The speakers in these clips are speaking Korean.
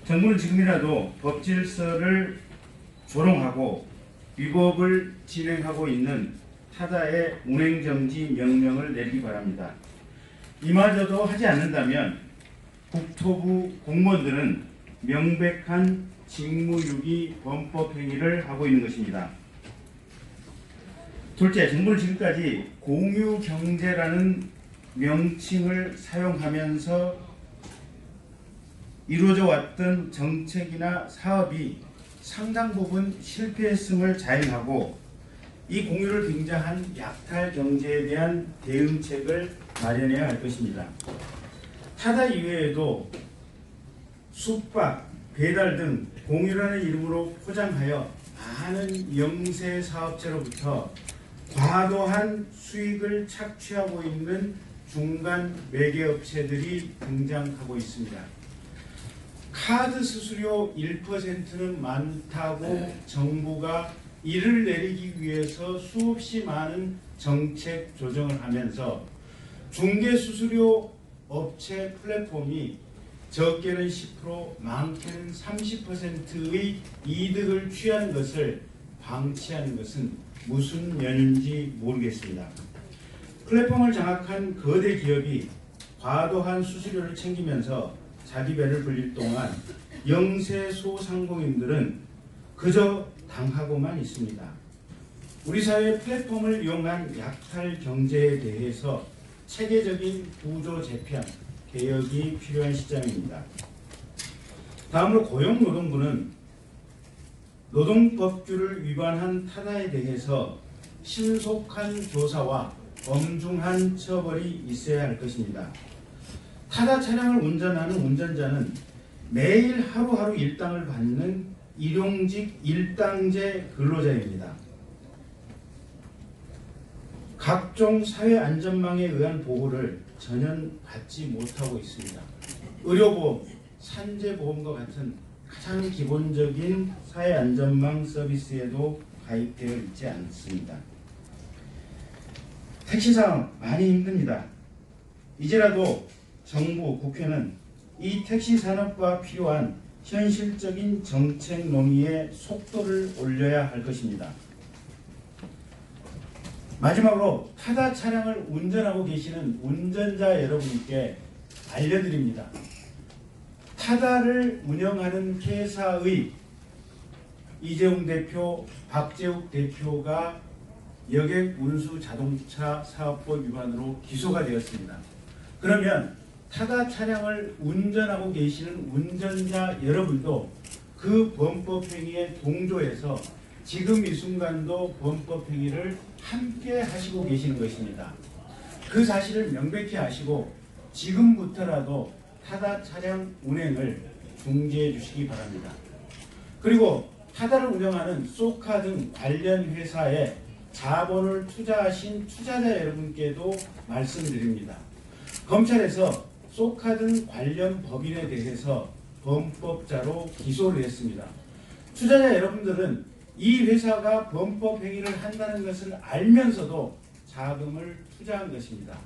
정부는 지금이라도 법질서를 조롱하고 위법을 진행하고 있는 타다의 운행정지 명령을 내리기 바랍니다. 이마저도 하지 않는다면 국토부 공무원들은 명백한 직무유기 범법행위를 하고 있는 것입니다. 둘째, 정부는 지금까지 공유경제라는 명칭을 사용하면서 이루어져 왔던 정책이나 사업이 상당 부분 실패했음을 자인하고 이 공유를 빙자한 약탈 경제에 대한 대응책을 마련해야 할 것입니다. 타다 이외에도 숙박, 배달 등 공유라는 이름으로 포장하여 많은 영세 사업체로부터 과도한 수익을 착취하고 있는 중간 매개업체들이 등장하고 있습니다. 카드 수수료 1%는 많다고 정부가 이를 내리기 위해서 수없이 많은 정책 조정을 하면서 중개 수수료 업체 플랫폼이 적게는 10%, 많게는 30%의 이득을 취하는 것을 방치하는 것은 무슨 연인지 모르겠습니다. 플랫폼을 장악한 거대 기업이 과도한 수수료를 챙기면서 자기 배를 불릴 동안 영세 소상공인들은 그저 당하고만 있습니다. 우리 사회 플랫폼을 이용한 약탈 경제에 대해서 체계적인 구조 재편, 개혁이 필요한 시점입니다. 다음으로 고용노동부는 노동법규를 위반한 타다에 대해서 신속한 조사와 엄중한 처벌이 있어야 할 것입니다. 타다 차량을 운전하는 운전자는 매일 하루하루 일당을 받는 일용직 일당제 근로자입니다. 각종 사회안전망에 의한 보호를 전혀 받지 못하고 있습니다. 의료보험, 산재보험과 같은 가장 기본적인 사회안전망 서비스에도 가입되어 있지 않습니다. 택시상 많이 힘듭니다. 이제라도 정부, 국회는 이 택시 산업과 필요한 현실적인 정책 논의의 속도를 올려야 할 것입니다. 마지막으로 타다 차량을 운전하고 계시는 운전자 여러분께 알려드립니다. 타다를 운영하는 회사의 이재용 대표, 박재욱 대표가 여객 운수 자동차 사업법 위반으로 기소가 되었습니다. 그러면 타다 차량을 운전하고 계시는 운전자 여러분도 그 범법행위에 동조해서 지금 이 순간도 범법행위를 함께 하시고 계시는 것입니다. 그 사실을 명백히 아시고 지금부터라도 타다 차량 운행을 중지해 주시기 바랍니다. 그리고 타다를 운영하는 소카 등 관련 회사에 자본을 투자하신 투자자 여러분께도 말씀드립니다. 검찰에서 소카 등 관련 법인에 대해서 범법자로 기소를 했습니다. 투자자 여러분들은 이 회사가 범법 행위를 한다는 것을 알면서도 자금을 투자한 것입니다.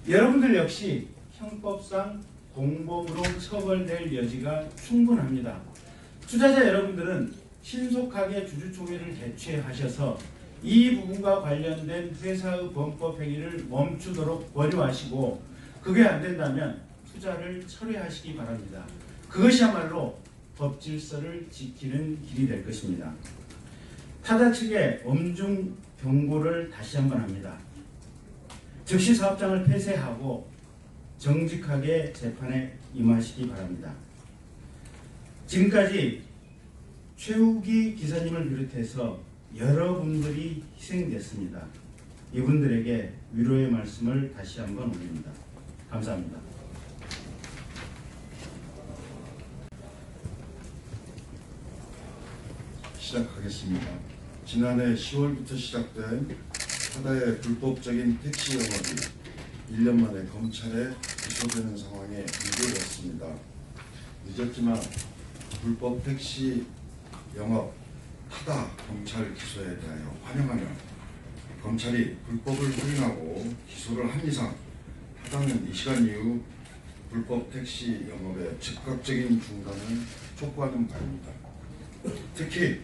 여러분들 역시 형법상 공범으로 처벌될 여지가 충분합니다. 투자자 여러분들은 신속하게 주주총회를 개최하셔서 이 부분과 관련된 회사의 범법 행위를 멈추도록 권유하시고 그게 안 된다면 투자를 철회하시기 바랍니다. 그것이야말로 법질서를 지키는 길이 될 것입니다. 타다 측에 엄중 경고를 다시 한번 합니다. 즉시 사업장을 폐쇄하고 정직하게 재판에 임하시기 바랍니다. 지금까지 최욱이 기사님을 비롯해서 여러분들이 희생됐습니다. 이분들에게 위로의 말씀을 다시 한번 올립니다. 감사합니다. 시작하겠습니다. 지난해 10월부터 시작된 타다의 불법적인 택시 영업이 1년 만에 검찰에 기소되는 상황에 이르렀습니다. 늦었지만 불법 택시 영업 타다 검찰 기소에 대하여 환영하며 검찰이 불법을 부인하고 기소를 한 이상 타다는 이 시간 이후 불법 택시 영업의 즉각적인 중단을 촉구하는 바입니다. 특히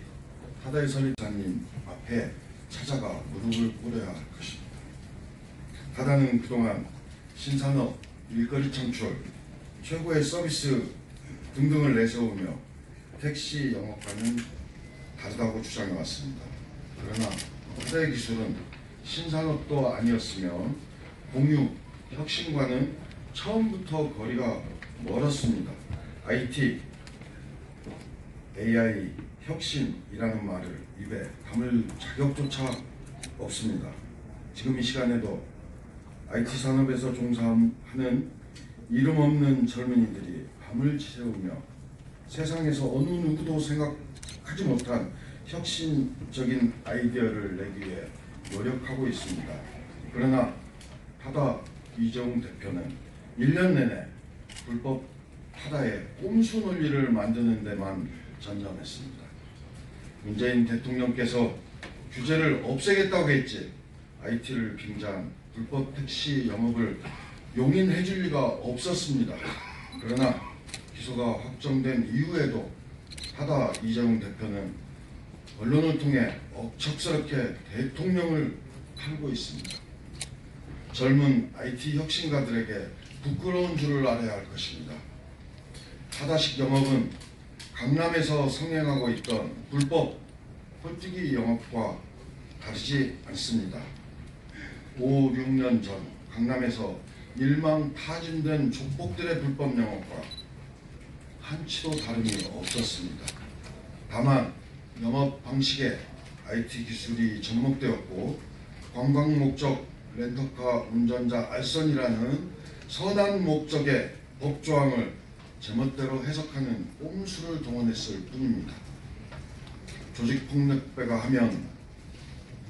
타다의 설립자님 앞에 찾아가 무릎을 꿇어야 할 것입니다. 타다는 그동안 신산업, 일거리 창출, 최고의 서비스 등등을 내세우며 택시 영업과는 다르다고 주장해왔습니다. 그러나 타다의 기술은 신산업도 아니었으며 공유, 혁신과는 처음부터 거리가 멀었습니다. IT, AI, 혁신이라는 말을 입에 담을 자격조차 없습니다. 지금 이 시간에도 IT 산업에서 종사하는 이름 없는 젊은이들이 밤을 지새우며 세상에서 어느 누구도 생각하지 못한 혁신적인 아이디어를 내기 위해 노력하고 있습니다. 그러나 타다 이재용 대표는 1년 내내 불법 타다의 꼼수 논리를 만드는 데만 전념했습니다. 문재인 대통령께서 규제를 없애겠다고 했지 IT를 빙자한 불법 택시 영업을 용인해 줄 리가 없었습니다. 그러나 기소가 확정된 이후에도 타다 이재용 대표는 언론을 통해 억척스럽게 대통령을 팔고 있습니다. 젊은 IT 혁신가들에게 부끄러운 줄을 알아야 할 것입니다. 타다식 영업은 강남에서 성행하고 있던 불법 홀뛰기 영업과 다르지 않습니다. 5, 6년 전 강남에서 일망타진된 족복들의 불법 영업과 한치도 다름이 없었습니다. 다만 영업 방식에 IT 기술이 접목되었고 관광 목적 렌터카 운전자 알선이라는 선한 목적의 법조항을 제멋대로 해석하는 꼼수를 동원했을 뿐입니다. 조직폭력배가 하면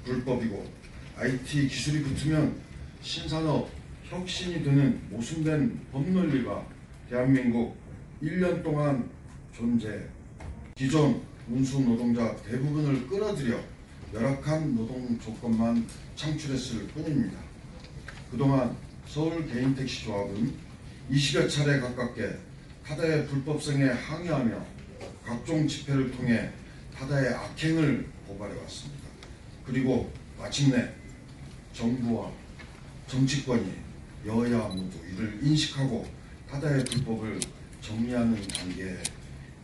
불법이고 IT 기술이 붙으면 신산업 혁신이 되는 모순된 법논리가 대한민국 1년 동안 존재, 기존 운수 노동자 대부분을 끌어들여 열악한 노동 조건만 창출했을 뿐입니다. 그동안 서울 개인택시조합은 20여 차례 가깝게 타다의 불법성에 항의하며 각종 집회를 통해 타다의 악행을 고발해왔습니다. 그리고 마침내 정부와 정치권이 여야 모두 이를 인식하고 타다의 불법을 정리하는 단계에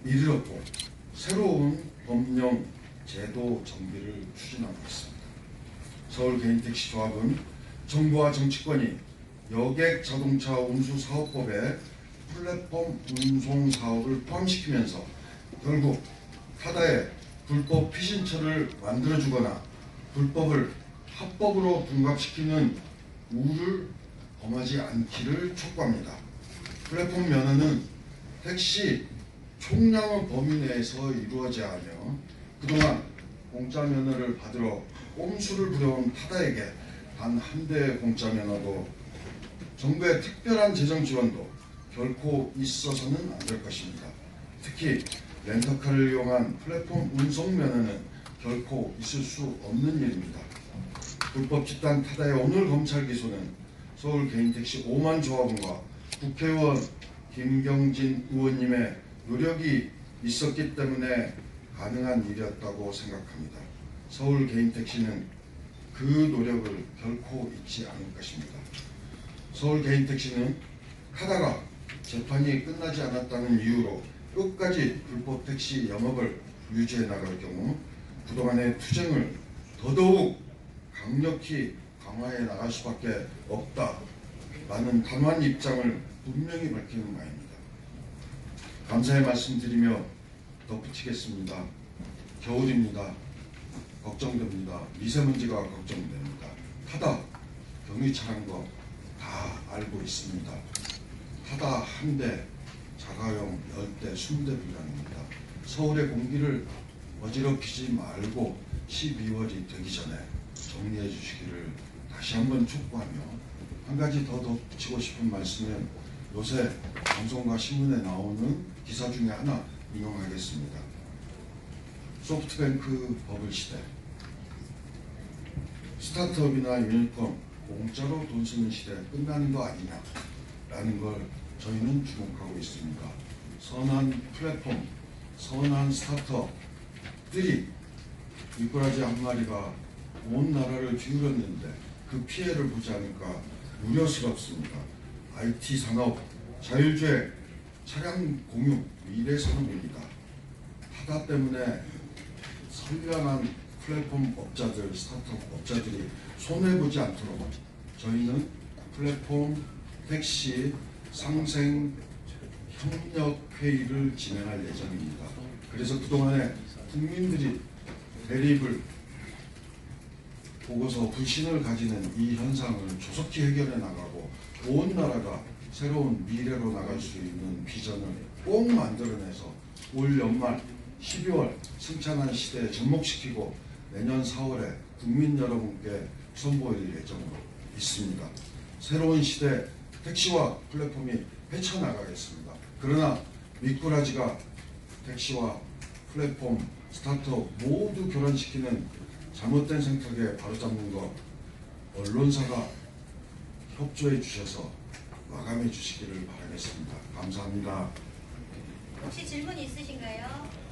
이르렀고 새로운 법령 제도 정비를 추진하고 있습니다. 서울 개인택시조합은 정부와 정치권이 여객 자동차 운수 사업법에 플랫폼 운송 사업을 포함시키면서 결국 타다의 불법 피신처를 만들어주거나 불법을 합법으로 분갑시키는 우를 범하지 않기를 촉구합니다. 플랫폼 면허는 택시 총량의 범위 내에서 이루어져야 하며 그동안 공짜 면허를 받으러 꼼수를 부려온 타다에게 단 한 대의 공짜 면허도 정부의 특별한 재정 지원도 결코 있어서는 안 될 것입니다. 특히 렌터카를 이용한 플랫폼 운송 면허는 결코 있을 수 없는 일입니다. 불법 집단 타다의 오늘 검찰 기소는 서울 개인택시 5만 조합원과 국회의원 김경진 의원님의 노력이 있었기 때문에 가능한 일이었다고 생각합니다. 서울 개인택시는 그 노력을 결코 잊지 않을 것입니다. 서울 개인택시는 타다가 재판이 끝나지 않았다는 이유로 끝까지 불법 택시 영업을 유지해 나갈 경우 그동안의 투쟁을 더더욱 강력히 강화해 나갈 수밖에 없다라는 단호한 입장을 분명히 밝히는 바입니다. 감사의 말씀드리며 덧붙이겠습니다. 겨울입니다. 걱정됩니다. 미세먼지가 걱정됩니다. 타다 경유 차량 거 다 알고 있습니다. 타다 한 대 자가용 10대 20대 분량입니다. 서울의 공기를 어지럽히지 말고 12월이 되기 전에 정리해 주시기를 다시 한번 촉구하며 한 가지 더 덧붙이고 싶은 말씀은 요새 방송과 신문에 나오는 기사 중에 하나 인용하겠습니다. 소프트뱅크 버블 시대, 스타트업이나 유니콘 공짜로 돈 쓰는 시대 끝나는 거 아니냐라는 걸 저희는 주목하고 있습니다. 선한 플랫폼, 선한 스타트업들이 미꾸라지 한 마리가 온 나라를 기울였는데 그 피해를 보지 않을까 우려스럽습니다. IT 산업, 자율주행, 차량 공유, 미래 산업입니다. 하다 때문에 선량한 플랫폼 업자들, 스타트업 업자들이 손해보지 않도록 저희는 플랫폼, 택시, 상생, 협력회의를 진행할 예정입니다. 그래서 그동안에 국민들이 대립을 보고서 불신을 가지는 이 현상을 조속히 해결해 나가고 온 나라가 새로운 미래로 나갈 수 있는 비전을 꼭 만들어내서 올 연말 12월 승천한 시대에 접목시키고 내년 4월에 국민 여러분께 선보일 예정으로 있습니다. 새로운 시대 택시와 플랫폼이 헤쳐나가겠습니다. 그러나 미꾸라지가 택시와 플랫폼, 스타트업 모두 교란시키는 잘못된 생태계 바로잡는 것 언론사가 협조해 주셔서 마감해 주시기를 바라겠습니다. 감사합니다. 혹시 질문 있으신가요?